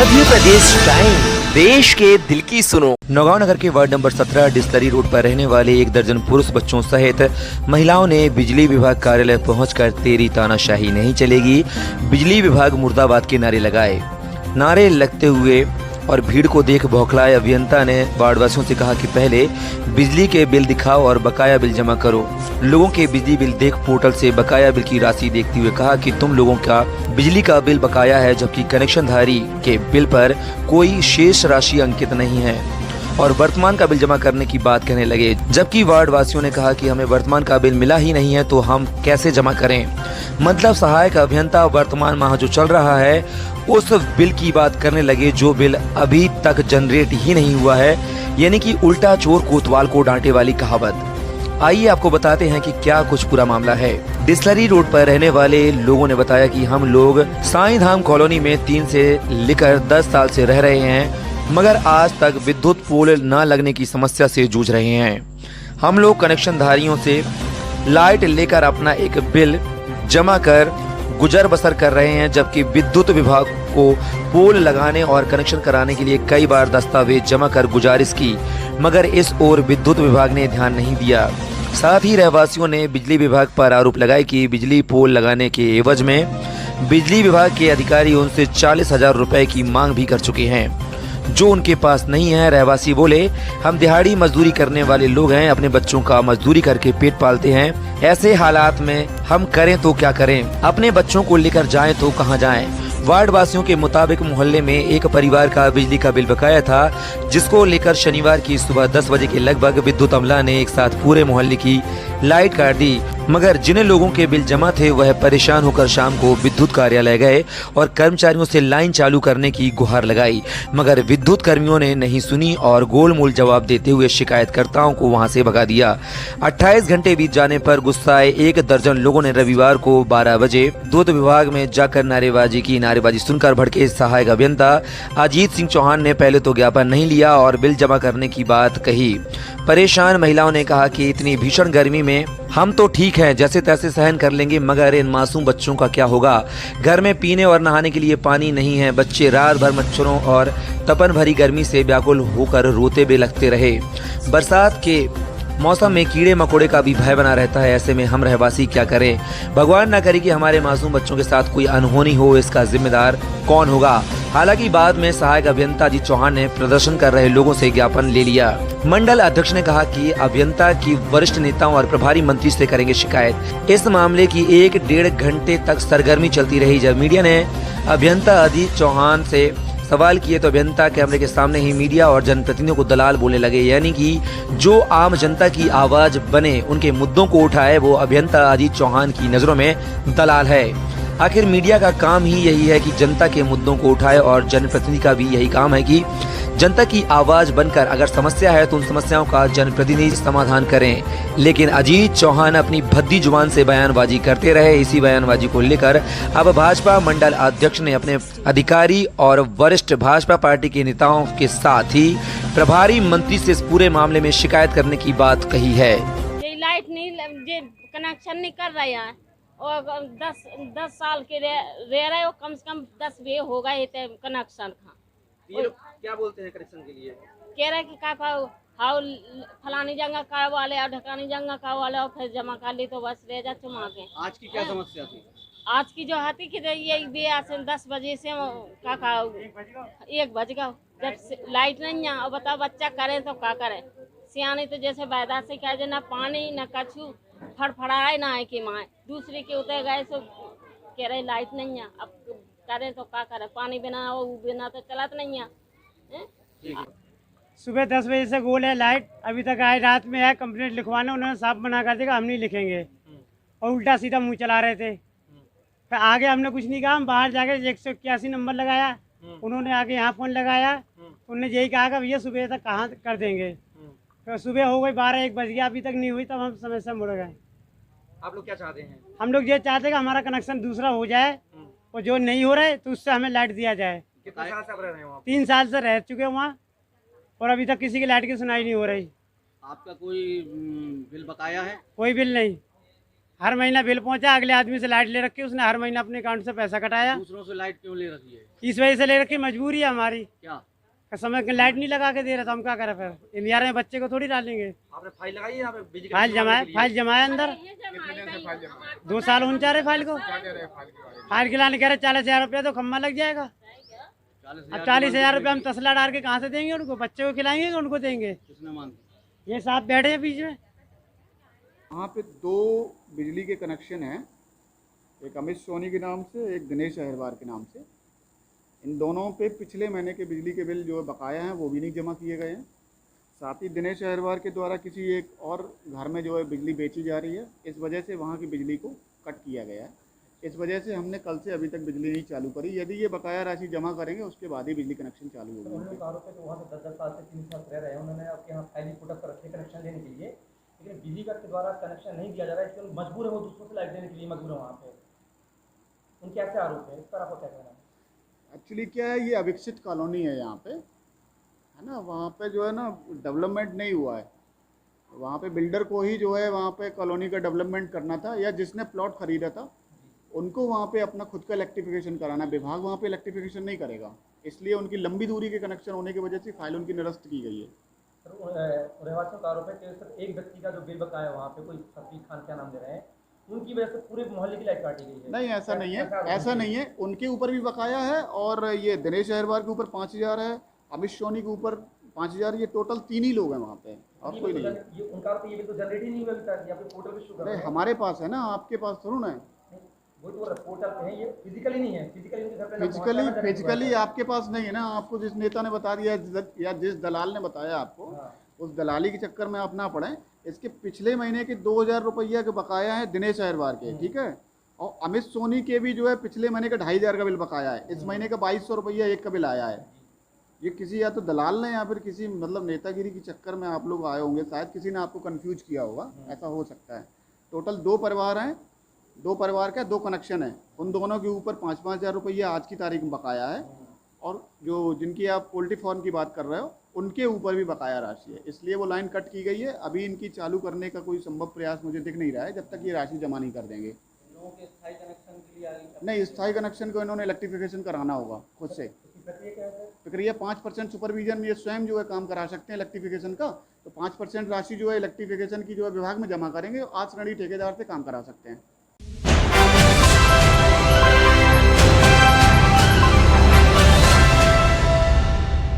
Madhya Pradesh time, देश के दिल की सुनो। नौगांव नगर के वार्ड नंबर 17 डिस्लरी रोड पर रहने वाले 1 दर्जन पुरुष बच्चों सहित महिलाओं ने बिजली विभाग कार्यालय पहुंचकर तेरी तानाशाही नहीं चलेगी, बिजली विभाग मुर्दाबाद के नारे लगाए। नारे लगते हुए और भीड़ को देख बौखलाए अभियंता ने वार्डवासियों से कहा कि पहले बिजली के बिल दिखाओ और बकाया बिल जमा करो। लोगों के बिजली बिल देख पोर्टल से बकाया बिल की राशि देखते हुए कहा कि तुम लोगों का बिजली का बिल बकाया है, जबकि कनेक्शनधारी के बिल पर कोई शेष राशि अंकित नहीं है और वर्तमान का बिल जमा करने की बात कहने लगे। जबकि वार्ड वासियों ने कहा कि हमें वर्तमान का बिल मिला ही नहीं है तो हम कैसे जमा करें। मतलब सहायक अभियंता वर्तमान माह जो चल रहा है उस बिल की बात करने लगे जो बिल अभी तक जनरेट ही नहीं हुआ है, यानी कि उल्टा चोर कोतवाल को डांटे वाली कहावत। आइए आपको बताते हैं कि क्या कुछ पूरा मामला है। डिस्लरी रोड पर रहने वाले लोगों ने बताया कि हम लोग साईं धाम कॉलोनी में 3 से लेकर 10 साल से रह रहे हैं, मगर आज तक विद्युत पोल न लगने की समस्या से जूझ रहे हैं। हम लोग कनेक्शन धारियों से लाइट लेकर अपना एक बिल जमा कर गुजर बसर कर रहे हैं, जबकि विद्युत विभाग को पोल लगाने और कनेक्शन कराने के लिए कई बार दस्तावेज जमा कर गुजारिश की, मगर इस ओर विद्युत विभाग ने ध्यान नहीं दिया। साथ ही रहवासियों ने बिजली विभाग पर आरोप लगाए कि बिजली पोल लगाने के एवज में बिजली विभाग के अधिकारी उनसे 40,000 रुपए की मांग भी कर चुके हैं, जो उनके पास नहीं है। रहवासी बोले, हम दिहाड़ी मजदूरी करने वाले लोग हैं, अपने बच्चों का मजदूरी करके पेट पालते हैं। ऐसे हालात में हम करें तो क्या करें, अपने बच्चों को लेकर जाएं तो कहां जाएं। वार्ड वासियों के मुताबिक मोहल्ले में एक परिवार का बिजली का बिल बकाया था, जिसको लेकर शनिवार की सुबह 10 बजे के लगभग विद्युत अमला ने एक साथ पूरे मोहल्ले की लाइट काट दी, मगर जिन लोगों के बिल जमा थे वह परेशान होकर शाम को विद्युत कार्यालय गए और कर्मचारियों से लाइन चालू करने की गुहार लगाई, मगर विद्युत कर्मियों ने नहीं सुनी और गोलमोल जवाब देते हुए शिकायतकर्ताओं को वहां से भगा दिया। 28 घंटे बीत जाने पर गुस्साए 1 दर्जन लोगों ने रविवार को 12 बजे विद्युत विभाग में जाकर नारेबाजी की। नारेबाजी सुनकर भड़के सहायक अभियंता अजीत सिंह चौहान ने पहले तो ज्ञापन नहीं लिया और बिल जमा करने की बात कही। परेशान महिलाओं ने कहा कि इतनी भीषण गर्मी में हम तो ठीक हैं, जैसे तैसे सहन कर लेंगे, मगर इन मासूम बच्चों का क्या होगा। घर में पीने और नहाने के लिए पानी नहीं है। बच्चे रात भर मच्छरों और तपन भरी गर्मी से व्याकुल होकर रोते बेलखते रहे। बरसात के मौसम में कीड़े मकोड़े का भी भय बना रहता है। ऐसे में हम रहवासी क्या करें। भगवान न करे कि हमारे मासूम बच्चों के साथ कोई अनहोनी हो, इसका जिम्मेदार कौन होगा। हालांकि बाद में सहायक अभियंता अजीत चौहान ने प्रदर्शन कर रहे लोगों से ज्ञापन ले लिया। मंडल अध्यक्ष ने कहा कि अभियंता की वरिष्ठ नेताओं और प्रभारी मंत्री से करेंगे शिकायत। इस मामले की 1-1.5 घंटे तक सरगर्मी चलती रही। जब मीडिया ने अभियंता अजीत चौहान से सवाल किए तो अभियंता कैमरे के सामने ही मीडिया और जनप्रतिनिधियों को दलाल बोलने लगे, यानी कि जो आम जनता की आवाज बने, उनके मुद्दों को उठाए, वो अभियंता अजीत चौहान की नजरों में दलाल है। आखिर मीडिया का काम ही यही है कि जनता के मुद्दों को उठाए और जनप्रतिनिधि का भी यही काम है कि जनता की आवाज बनकर अगर समस्या है तो उन समस्याओं का जनप्रतिनिधि समाधान करें। लेकिन अजीत चौहान अपनी भद्दी जुबान से बयानबाजी करते रहे। इसी बयानबाजी को लेकर अब भाजपा मंडल अध्यक्ष ने अपने अधिकारी और वरिष्ठ भाजपा पार्टी के नेताओं के साथ ही प्रभारी मंत्री से इस पूरे मामले में शिकायत करने की बात कही है। ये लाइट नहीं, कनेक्शन नहीं कर रहे हैं और 10 साल के रह रहे हो, कम से कम 10 वे हो गए कनेक्शन का। ये लोग क्या बोलते हैं कनेक्शन के लिए? कह रहे कि का हाउ फलानी जगह का वाले और ढकानी जगह का वाले और फिर जमा कर ली तो बस रह जा चुमा के। आज की क्या समस्या थी? आज की जो हाथी की ये 10 बजे से 1 बज गया जब लाइट नहीं है। और बताओ बच्चा करे तो क्या करे। सियानी तो जैसे बैदा से कहे ना पानी न कछु फड़फड़ाए ना है कि माए दूसरे के उतर गए तो कह रहे लाइट नहीं है, अब करें तो क्या करें। पानी बिना वो बिना तो चलत नहीं है। सुबह 10 बजे से गोल है लाइट, अभी तक आए। रात में है कंप्लेंट लिखवाने, उन्होंने साफ मना कर दिया हम नहीं लिखेंगे और उल्टा सीधा मुंह चला रहे थे। फिर आगे हमने कुछ नहीं कहा, हम बाहर जाके 181 नंबर लगाया, उन्होंने आगे यहाँ फ़ोन लगाया, उन्होंने यही कहा कि भैया सुबह तक कहाँ कर देंगे। तो सुबह हो गई 12-1 बज गया, अभी तक नहीं हुई, तब हम समय से मुड़ गए। आप लोग क्या चाहते हैं? हम लोग ये चाहते हैं कि हमारा कनेक्शन दूसरा हो जाए और जो नहीं हो रहा है तो उससे हमें लाइट दिया जाए। कितने साल से आप रह रहे हैं वहाँ? 3 साल से रह चुके हैं वहाँ और अभी तक किसी की लाइट की सुनाई नहीं हो रही। आपका कोई बिल बकाया है? कोई बिल नहीं। हर महीना बिल पहुंचा, अगले आदमी से लाइट ले रखी, उसने हर महीना अपने अकाउंट से पैसा कटाया। दूसरों से लाइट क्यों ले रखी है? इस वजह से ले रखी, मजबूरी है हमारी। क्या समय की लाइट नहीं लगा के दे रहा, तो हम क्या करें फिर? इंडिया में बच्चे को थोड़ी डालेंगे। आपने फाइल लगाई है यहाँ पे बिजली फाइल जमाए अंदर 2 साल होने जा रहे फाइल को। फाइल के लाने कह रहे 40,000 रुपया तो खम्मा लग जाएगा। अब 40,000 रुपया हम तसला डाल के कहाँ से देंगे उनको? बच्चे को खिलाएंगे कि उनको देंगे? किसने मांगी? ये साहब बैठे हैं बीच में। वहाँ पे 2 बिजली के कनेक्शन हैं, एक अमित सोनी के नाम से, एक दिनेश अहिरवार के नाम से। इन दोनों पे पिछले महीने के बिजली के बिल जो है बकाया हैं वो भी नहीं जमा किए गए हैं। साथ ही दिनेश अहिरवार के द्वारा किसी एक और घर में जो है बिजली बेची जा रही है, इस वजह से वहाँ की बिजली को कट किया गया है। इस वजह से हमने कल से अभी तक बिजली नहीं चालू करी। यदि ये बकाया राशि जमा करेंगे उसके बाद ही बिजली कनेक्शन चालू होगा। उन्होंने आरोप है कि वहाँ से 10-10 साल से 3 साल रह रहे हैं, उन्होंने आपके यहाँ फाइल पुट अप रखे कनेक्शन लेने के लिए, लेकिन बिजली का के द्वारा कनेक्शन नहीं दिया जा रहा है, इसलिए मजबूर है, वो दूसरों से लाइट देने के लिए मजबूर है वहाँ पे। उनके ऐसे आरोप है, इस पर आपको क्या कहना है? एक्चुअली क्या है, ये अविकसित कॉलोनी है यहाँ पे, है ना। वहाँ पे जो है ना डेवलपमेंट नहीं हुआ है। वहाँ पे बिल्डर को ही जो है वहाँ पे कॉलोनी का डेवलपमेंट करना था, या जिसने प्लॉट खरीदा था उनको वहाँ पे अपना खुद का इलेक्ट्रिफिकेशन कराना। विभाग वहाँ पे इलेक्ट्रिफिकेशन नहीं करेगा, इसलिए उनकी लंबी दूरी के कनेक्शन होने की वजह से फाइल उनकी निरस्त की गई है। सर, रहवासियों का आरोप है कि सिर्फ एक व्यक्ति का जो बिल बकाया है वहाँ पे, कोई सफीक खान क्या नाम दे रहे हैं, उनकी वजह से पूरे मोहल्ले की लाइट काटी गई है। नहीं, ऐसा नहीं है, ऐसा नहीं है। उनके ऊपर भी बकाया है, और ये दिनेश अहिरवार के ऊपर 5,000 है, अमित सोनी के ऊपर 5,000। ये टोटल 3 ही लोग हैं वहाँ पे, और कोई नहीं है। ये उनका आरोप है, ये बिल तो जनरेट ही नहीं हुआ अभी तक, या फिर पोर्टल पे शो कर रहे हैं। हमारे पास है ना, आपके पास थोड़ा ना है। वो तो पोर्टल पे है, ये फिजिकली नहीं है, फिजिकली उनके घर पे ना पहुंचा, ना जनरेट फिजिकली हुआ है। आपके पास नहीं है ना। आपको जिस नेता ने बता दिया या जिस दलाल ने बताया आपको, हाँ। उस दलाली के चक्कर में आप ना पड़े। इसके पिछले महीने के 2,000 रुपया के बकाया है दिनेश अहिरवार के, ठीक है। और अमित सोनी के भी जो है पिछले महीने का 2,500 का बिल बकाया है। इस महीने का 2,200 रुपया एक का बिल आया है। ये किसी या तो दलाल ने या फिर किसी मतलब नेतागिरी के चक्कर में आप लोग आए होंगे, शायद किसी ने आपको कंफ्यूज किया होगा, ऐसा हो सकता है। टोटल 2 परिवार हैं, 2 परिवार का 2 कनेक्शन है। उन दोनों के ऊपर 5-5 हज़ार रुपया आज की तारीख में बकाया है, और जो जिनकी आप पोल्ट्री फार्म की बात कर रहे हो उनके ऊपर भी बकाया राशि है, इसलिए वो लाइन कट की गई है। अभी इनकी चालू करने का कोई संभव प्रयास मुझे दिख नहीं रहा है, जब तक ये राशि जमा नहीं कर देंगे। लोगों के स्थायी कनेक्शन के लिए नहीं, स्थायी कनेक्शन को इन्होंने इलेक्ट्रिफिकेशन कराना होगा खुद से। प्रक्रिया क्या है? प्रक्रिया 5% सुपरविजन में ये स्वयं जो है काम करा सकते हैं इलेक्ट्रिफिकेशन का। तो 5% राशि जो है इलेक्ट्रिफिकेशन की जो है विभाग में जमा करेंगे, आज श्रेणी ठेकेदार से काम करा सकते हैं।